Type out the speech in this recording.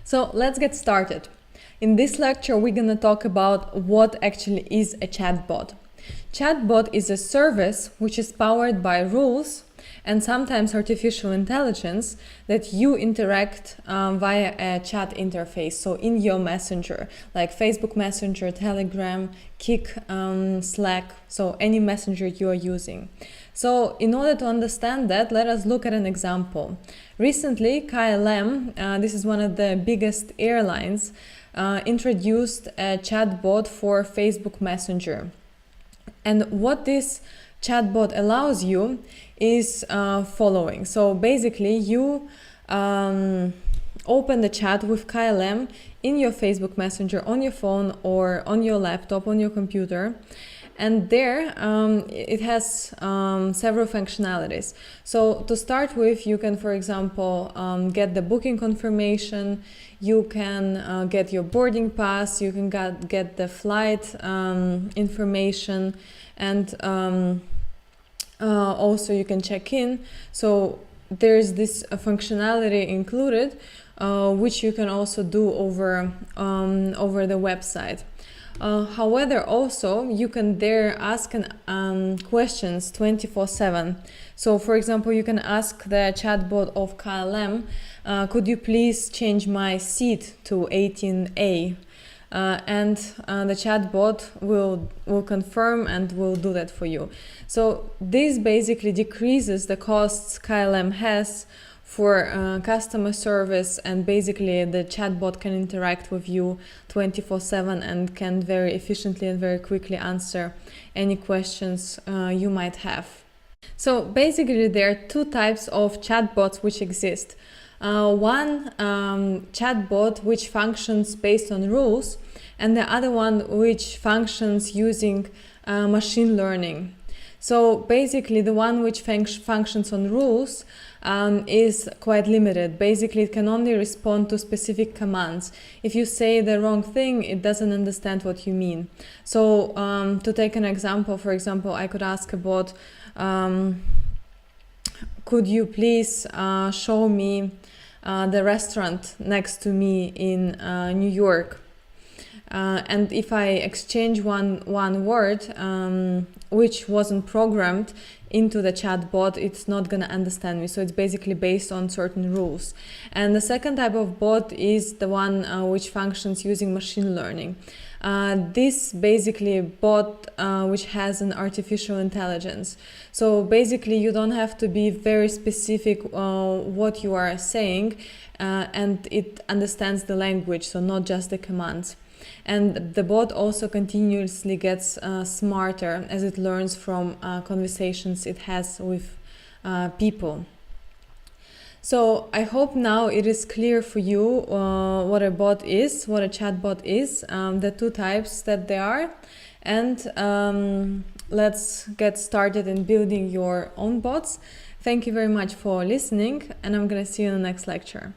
So let's get started. In this lecture, we're going to talk about what actually is a chatbot. Chatbot is a service which is powered by rules and sometimes artificial intelligence that you interact via a chat interface. So in your messenger, like Facebook Messenger, Telegram, Kik, Slack, so any messenger you are using. So in order to understand that, let us look at an example. Recently, KLM, this is one of the biggest airlines, introduced a chatbot for Facebook Messenger. And what this chatbot allows you is following. So basically, you open the chat with KLM in your Facebook Messenger on your phone or on your laptop, on your computer. And there it has several functionalities. So to start with, you can, for example, get the booking confirmation, you can get your boarding pass, you can get the flight information, and also you can check in. So there's this functionality included, which you can also do over the website. However, also you can there ask questions 24/7. So for example, you can ask the chatbot of KLM, could you please change my seat to 18A? And the chatbot will confirm and will do that for you. So this basically decreases the costs KLM has for customer service, and basically the chatbot can interact with you 24/7 and can very efficiently and very quickly answer any questions you might have. So basically there are two types of chatbots which exist. One chatbot which functions based on rules, and the other one which functions using machine learning. So basically the one which functions on rules is quite limited. Basically it can only respond to specific commands. If you say the wrong thing, it doesn't understand what you mean. So to take an example, for example, I could ask a bot, could you please show me the restaurant next to me in New York? And if I exchange one word which wasn't programmed into the chatbot, it's not going to understand me. So it's basically based on certain rules. And the second type of bot is the one which functions using machine learning. This basically bot which has an artificial intelligence. So basically you don't have to be very specific what you are saying, and it understands the language, so not just the commands. And the bot also continuously gets smarter as it learns from conversations it has with people. So I hope now it is clear for you what a bot is, what a chatbot is, the two types that there are. And let's get started in building your own bots. Thank you very much for listening, and I'm going to see you in the next lecture.